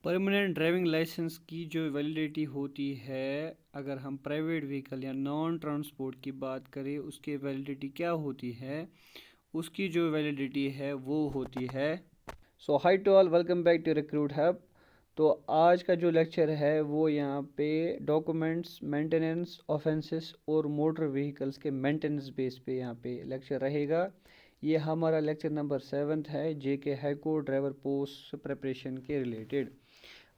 Permanent driving licence की जो validity होती है, अगर हम प्राइवेट व्हीकल या नॉन ट्रांसपोर्ट की बात करें, उसकी वैलिडिटी क्या होती है? उसकी जो वैलिडिटी है वो होती है। So hi to all, welcome back to Recruit Hub. तो आज का जो लेक्चर है वो यहाँ पे डॉक्यूमेंट्स, मेंटेनेंस, ऑफेंसेस और मोटर व्हीकल्स के मेंटेनेंस बेस पे यहाँ पे लेक्चर रहेगा। ये हमारा लेक्चर नंबर 7 है जेके हाईकोर्ट ड्राइवर पोस्ट प्रिपरेशन के रिलेटेड।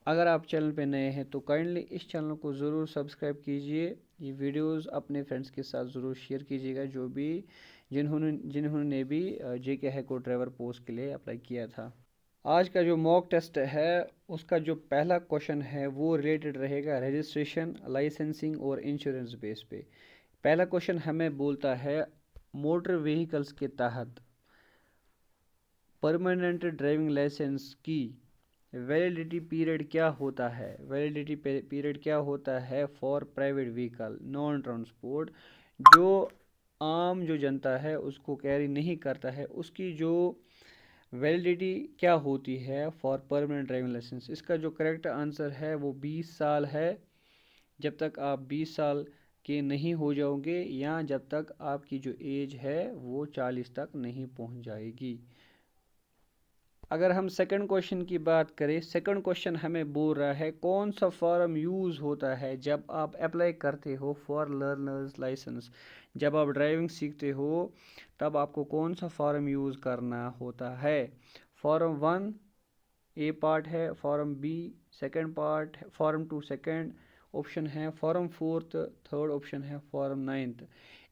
अगर आप चैनल पे नए हैं तो काइंडली इस चैनल को ज़रूर सब्सक्राइब कीजिए। ये वीडियोस अपने फ्रेंड्स के साथ ज़रूर शेयर कीजिएगा जो भी जिन्होंने भी जेके हाईकोर्ट ड्राइवर पोस्ट के लिए अप्लाई किया था। आज का जो मॉक टेस्ट है उसका जो पहला क्वेश्चन है वो रिलेटेड रहेगा रजिस्ट्रेशन, लाइसेंसिंग और इंश्योरेंस बेस पे। पहला क्वेश्चन हमें बोलता है मोटर व्हीकल्स के तहत परमानेंट ड्राइविंग लाइसेंस की वैलिडिटी पीरियड क्या होता है? वैलिडिटी पीरियड क्या होता है for private vehicle non transport, जो आम जो जनता है उसको कैरी नहीं करता है, उसकी जो वैलिडिटी क्या होती है फॉर परमानेंट ड्राइविंग लाइसेंस? इसका जो करेक्ट आंसर है वो 20 साल है, जब तक आप 20 साल के नहीं हो जाओगे या जब तक आपकी जो एज है वो 40 तक नहीं पहुंच जाएगी। अगर हम सेकंड क्वेश्चन की बात करें, सेकंड क्वेश्चन हमें बोल रहा है कौन सा फॉर्म यूज़ होता है जब आप अप्लाई करते हो फॉर लर्नर्स लाइसेंस। जब आप ड्राइविंग सीखते हो तब आपको कौन सा फॉर्म यूज़ करना होता है? फॉर्म 1 ए पार्ट है, फॉर्म बी सेकंड पार्ट है, फॉर्म 2 सेकंड ऑप्शन है, फॉर्म 4 थर्ड ऑप्शन है, फॉर्म 9।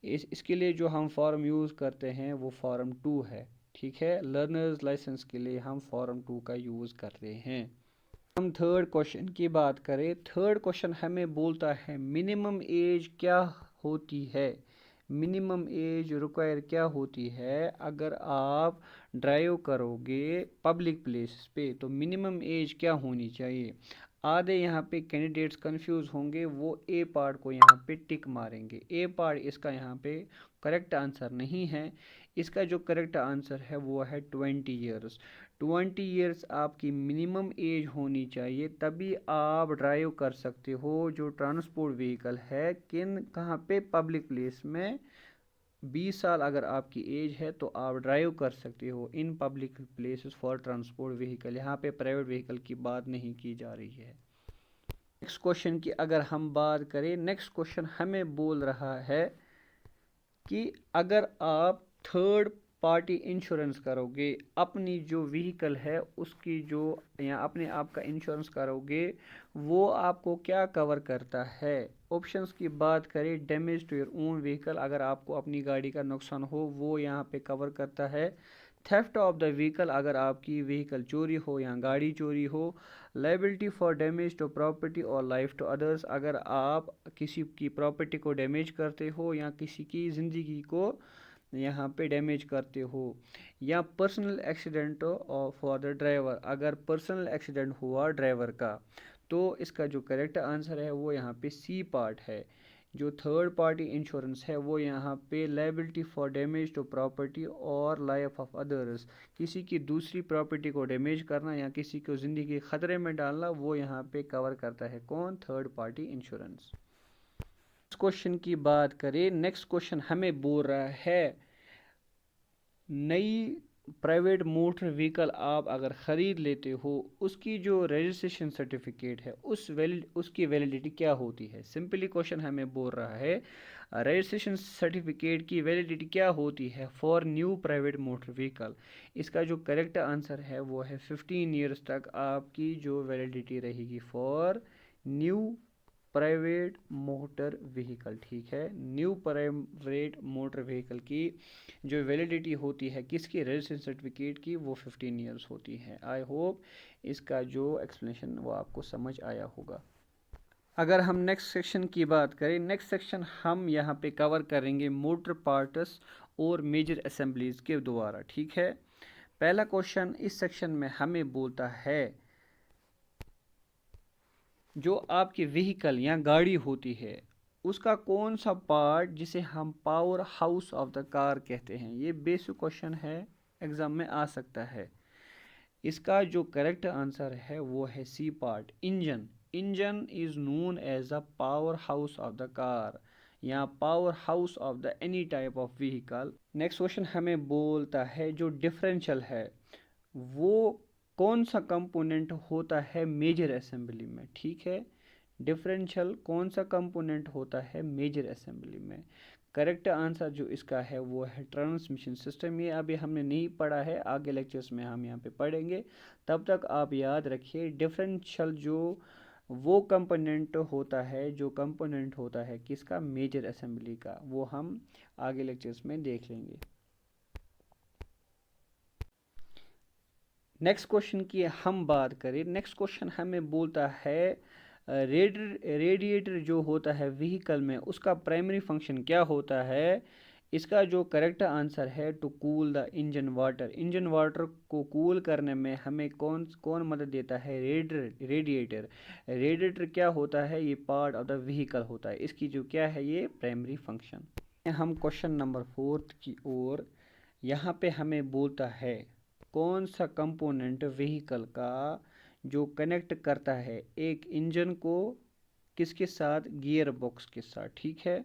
इसके लिए जो हम फॉर्म यूज़ करते हैं वो फॉर्म 2 है। ठीक है, लर्नर्स लाइसेंस के लिए हम फॉर्म 2 का यूज़ कर रहे हैं। हम थर्ड क्वेश्चन की बात करें, थर्ड क्वेश्चन हमें बोलता है मिनिमम एज क्या होती है? मिनिमम एज रिक्वायर क्या होती है अगर आप ड्राइव करोगे पब्लिक प्लेस पे? तो मिनिमम एज क्या होनी चाहिए? आधे यहाँ पे कैंडिडेट्स कंफ्यूज होंगे, वो ए पार्ट को यहाँ पे टिक मारेंगे। ए पार्ट इसका यहाँ पे करेक्ट आंसर नहीं है। इसका जो करेक्ट आंसर है वो है 20 ईयर्स। 20 ईयर्स आपकी मिनिमम एज होनी चाहिए, तभी आप ड्राइव कर सकते हो जो ट्रांसपोर्ट व्हीकल है। कहाँ पे? पब्लिक प्लेस में। 20 साल अगर आपकी एज है तो आप ड्राइव कर सकते हो in public places for transport vehicle. यहाँ पे प्राइवेट व्हीकल की बात नहीं की जा रही है। नेक्स्ट क्वेश्चन की अगर हम बात करें, नेक्स्ट क्वेश्चन हमें बोल रहा है कि अगर आप थर्ड पार्टी इंश्योरेंस करोगे, अपनी जो व्हीकल है उसकी जो या अपने आप का इंश्योरेंस करोगे, वो आपको क्या कवर करता है? ऑप्शंस की बात करें, damage to your own vehicle, अगर आपको अपनी गाड़ी का नुकसान हो वो यहाँ पे कवर करता है। थेफ्ट ऑफ द व्हीकल, अगर आपकी व्हीकल चोरी हो या गाड़ी चोरी हो। Liability for damage to property और लाइफ टू अदर्स, अगर आप किसी की प्रॉपर्टी को डैमेज करते हो या किसी की ज़िंदगी को यहाँ पे डैमेज करते हो। या personal accident for the driver, अगर पर्सनल एक्सीडेंट हुआ ड्राइवर का, तो इसका जो करेक्ट आंसर है वो यहाँ पे सी पार्ट है। जो थर्ड पार्टी इंश्योरेंस है वो यहाँ पे liability for damage to property और लाइफ ऑफ अदर्स, किसी की दूसरी प्रॉपर्टी को डैमेज करना या किसी को ज़िंदगी खतरे में डालना, वो यहाँ पे कवर करता है। कौन? Third party insurance. क्वेश्चन की बात करें, नेक्स्ट क्वेश्चन हमें बोल रहा है नई प्राइवेट मोटर व्हीकल आप अगर ख़रीद लेते हो, उसकी जो रजिस्ट्रेशन सर्टिफिकेट है उसकी वैलिडिटी क्या होती है? सिंपली क्वेश्चन हमें बोल रहा है रजिस्ट्रेशन सर्टिफिकेट की वैलिडिटी क्या होती है for new private motor vehicle. इसका जो करेक्ट आंसर है वो है 15 ईयर्स तक आपकी जो वैलिडिटी रहेगी for new private motor vehicle. ठीक है, न्यू प्राइवेट मोटर व्हीकल की जो वैलिडिटी होती है किसकी? रजिस्ट्रेशन सर्टिफिकेट की, वो 15 ईयर्स होती है। आई होप इसका जो एक्सप्लेनेशन वो आपको समझ आया होगा। अगर हम नेक्स्ट सेक्शन की बात करें, नेक्स्ट सेक्शन हम यहाँ पे कवर करेंगे मोटर पार्ट्स और मेजर असेंबलीज के द्वारा। ठीक है, पहला क्वेश्चन इस सेक्शन में हमें बोलता है जो आपकी व्हीकल या गाड़ी होती है उसका कौन सा पार्ट जिसे हम power house of the car कहते हैं? ये बेसिक क्वेश्चन है, एग्जाम में आ सकता है। इसका जो करेक्ट आंसर है वो है C part, engine. Engine is known as the power house of the car या power house of the any type of vehicle. Next question हमें बोलता है जो डिफरेंशियल है वो कौन सा कंपोनेंट होता है मेजर असेंबली में, ठीक है। डिफरेंशियल कौन सा कंपोनेंट होता है मेजर असेंबली में। करेक्ट आंसर जो इसका है वो है ट्रांसमिशन सिस्टम। ये अभी हमने नहीं पढ़ा है, आगे लेक्चर्स में हम यहाँ पे पढ़ेंगे। तब तक आप याद रखिए डिफरेंशियल जो वो कंपोनेंट होता है, जो कंपोनेंट होता है किसका, मेजर असेंबली का, वो हम आगे लेक्चर्स में देख लेंगे। नेक्स्ट क्वेश्चन की हम बात करें, नेक्स्ट क्वेश्चन हमें बोलता है रेडिएटर जो होता है व्हीकल में उसका प्राइमरी फंक्शन क्या होता है। इसका जो करेक्ट आंसर है to cool the engine water. Engine water को कूल करने में हमें कौन कौन मदद देता है, रेडिएटर। रेडिएटर क्या होता है, ये पार्ट ऑफ द व्हीकल होता है, इसकी जो क्या है ये प्राइमरी फंक्शन। हम क्वेश्चन नंबर 4 की ओर, यहाँ पे हमें बोलता है कौन सा कंपोनेंट व्हीकल का जो कनेक्ट करता है एक इंजन को किसके साथ, गियर बॉक्स के साथ, ठीक है।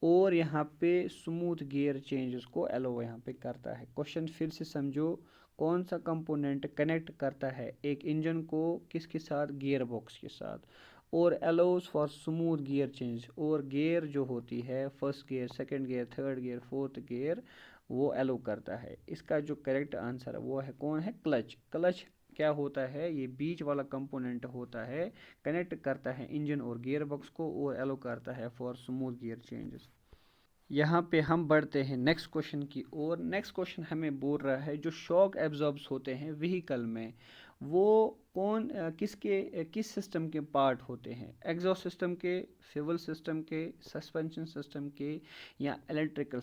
और यहाँ पे स्मूथ गियर चेंजेस को अलाउ यहाँ पे करता है। क्वेश्चन फिर से समझो, कौन सा कंपोनेंट कनेक्ट करता है एक इंजन को किसके साथ, गियर बॉक्स के साथ, और allows for smooth gear change. और गियर जो होती है first gear, second gear, third gear, fourth gear, वो अलाउ करता है। इसका जो करेक्ट आंसर है वो है कौन है, क्लच। क्लच क्या होता है, ये बीच वाला कंपोनेंट होता है, कनेक्ट करता है इंजन और गियर बॉक्स को और अलाउ करता है फॉर स्मूथ गियर चेंजेस। यहाँ पे हम बढ़ते हैं नेक्स्ट क्वेश्चन की ओर। नेक्स्ट क्वेश्चन हमें बोल रहा है जो शॉक एब्जॉर्ब्स होते हैं व्हीकल में वो कौन किस सिस्टम के पार्ट होते हैं, एग्जॉस्ट सिस्टम के, फ्यूल सिस्टम के, सस्पेंशन सिस्टम के, या इलेक्ट्रिकल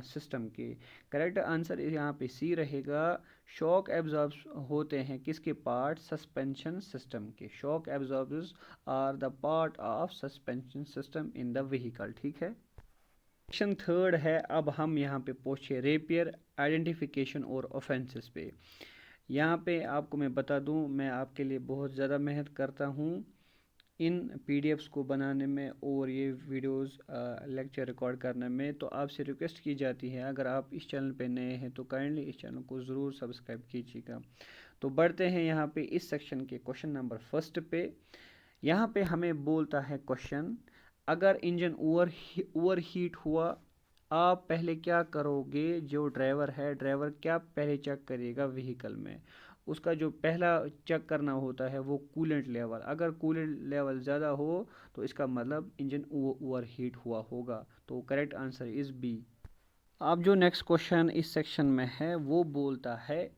सिस्टम के। करेक्ट आंसर यहाँ पे सी रहेगा। शॉक एब्जॉर्ब्स होते हैं किसके पार्ट, सस्पेंशन सिस्टम के। Shock absorbers are the part of suspension system in the vehicle, ठीक है। सेक्शन 3 है, अब हम यहाँ पे पहुँचे रेपियर, आइडेंटिफिकेशन और ऑफेंसेस पे। यहाँ पे आपको मैं बता दूँ, मैं आपके लिए बहुत ज़्यादा मेहनत करता हूँ इन पीडीएफ्स को बनाने में और ये वीडियोस लेक्चर रिकॉर्ड करने में। तो आपसे रिक्वेस्ट की जाती है अगर आप इस चैनल पे नए हैं तो काइंडली इस चैनल को ज़रूर सब्सक्राइब कीजिएगा। तो बढ़ते हैं यहाँ पे इस सेक्शन के क्वेश्चन नंबर 1 पे। यहाँ पे हमें बोलता है क्वेश्चन, अगर इंजन ओवर हीट हुआ आप पहले क्या करोगे। जो ड्राइवर है, ड्राइवर क्या पहले चेक करेगा व्हीकल में, उसका जो पहला चेक करना होता है वो कूलेंट लेवल। अगर कूलेंट लेवल ज़्यादा हो तो इसका मतलब इंजन ओवर हीट हुआ होगा। तो करेक्ट आंसर इज़ बी। अब जो नेक्स्ट क्वेश्चन इस सेक्शन में है वो बोलता है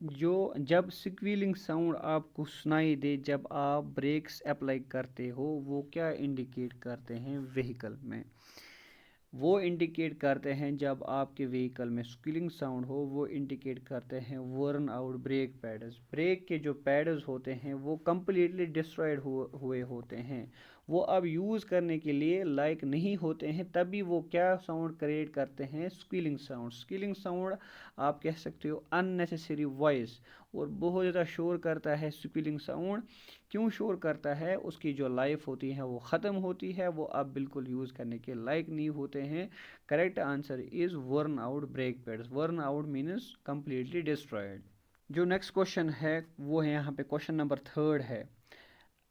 जो जब स्क्वीलिंग साउंड आपको सुनाई दे जब आप ब्रेक्स अप्लाई करते हो वो क्या इंडिकेट करते हैं व्हीकल में। वो इंडिकेट करते हैं जब आपके व्हीकल में स्क्वीलिंग साउंड हो वो इंडिकेट करते हैं worn out brake pads. Brake के जो पैड्स होते हैं वो कम्प्लीटली डिस्ट्रॉयड हुए होते हैं, वो अब यूज़ करने के लिए लायक नहीं होते हैं, तभी वो क्या साउंड क्रिएट करते हैं, स्क्वीलिंग साउंड। स्क्वीलिंग साउंड आप कह सकते हो अननेसेसरी वॉइस, और बहुत ज़्यादा शोर करता है स्क्वीलिंग साउंड। क्यों शोर करता है, उसकी जो लाइफ होती है वो ख़त्म होती है, वो अब बिल्कुल यूज़ करने के लायक नहीं होते हैं। Correct answer is वर्न out brake pads. Worn out means completely destroyed. जो नेक्स्ट क्वेश्चन है वो है यहाँ पे क्वेश्चन नंबर 3 है।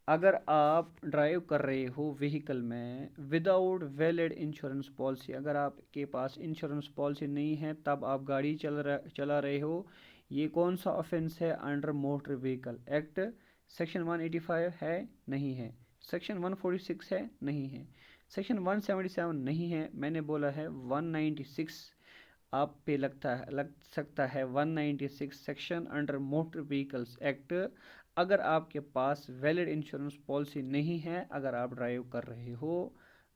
अगर आप ड्राइव कर रहे हो व्हीकल में विदाउट वैलिड इंश्योरेंस पॉलिसी, अगर आपके पास इंश्योरेंस पॉलिसी नहीं है तब आप गाड़ी चला रहे हो, ये कौन सा ऑफेंस है under motor vehicle act. Section 185 है, नहीं है। सेक्शन 146 है, नहीं है। सेक्शन 177 नहीं है, मैंने बोला है 196 आप पे लग सकता है 196 section under motor vehicles act. अगर आपके पास वैलिड इंश्योरेंस पॉलिसी नहीं है अगर आप ड्राइव कर रहे हो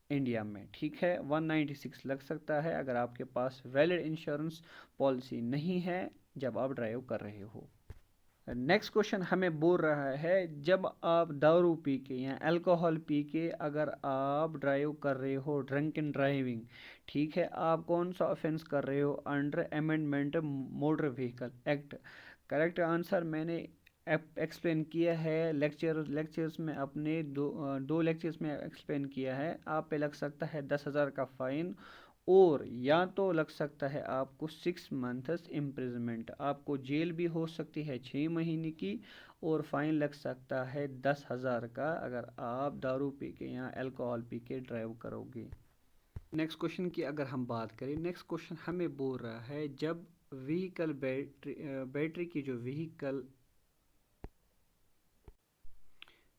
इंडिया में, ठीक है, 196 लग सकता है अगर आपके पास वैलिड इंश्योरेंस पॉलिसी नहीं है जब आप ड्राइव कर रहे हो। नेक्स्ट क्वेश्चन हमें बोल रहा है जब आप दारू पी के या अल्कोहल पी के अगर आप ड्राइव कर रहे हो, ड्रंक इन ड्राइविंग, ठीक है, आप कौन सा ऑफेंस कर रहे हो under amendment motor vehicle act. Correct answer मैंने एक्सप्लेन किया है लेक्चर्स में, अपने दो लेक्चर्स में एक्सप्लेन किया है। आप पे लग सकता है 10,000 का फाइन, और या तो लग सकता है आपको 6 मंथ्स इम्प्रिजमेंट, आपको जेल भी हो सकती है 6 महीने की, और फाइन लग सकता है 10,000 का अगर आप दारू पी के या अल्कोहल पी के ड्राइव करोगे। नेक्स्ट क्वेश्चन की अगर हम बात करें, नेक्स्ट क्वेश्चन हमें बोल रहा है जब व्हीकल बैटरी की जो व्हीकल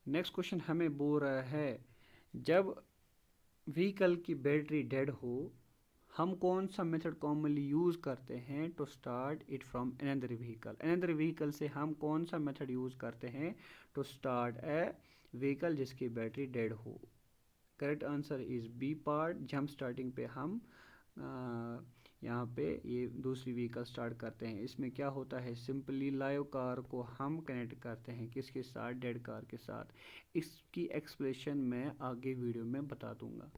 नेक्स्ट क्वेश्चन हमें बोल रहा है जब व्हीकल की बैटरी डेड हो, हम कौन सा मेथड कॉमनली यूज़ करते हैं to start it from another vehicle. Another vehicle से हम कौन सा मेथड यूज़ करते हैं टू स्टार्ट ए व्हीकल जिसकी बैटरी डेड हो। Correct answer is B part. Jump starting पे हम यहाँ पे ये दूसरी व्हीकल स्टार्ट करते हैं। इसमें क्या होता है, सिंपली लाइव कार को हम कनेक्ट करते हैं किसके साथ, डेड कार के साथ। इसकी एक्सप्लेनेशन मैं आगे वीडियो में बता दूंगा।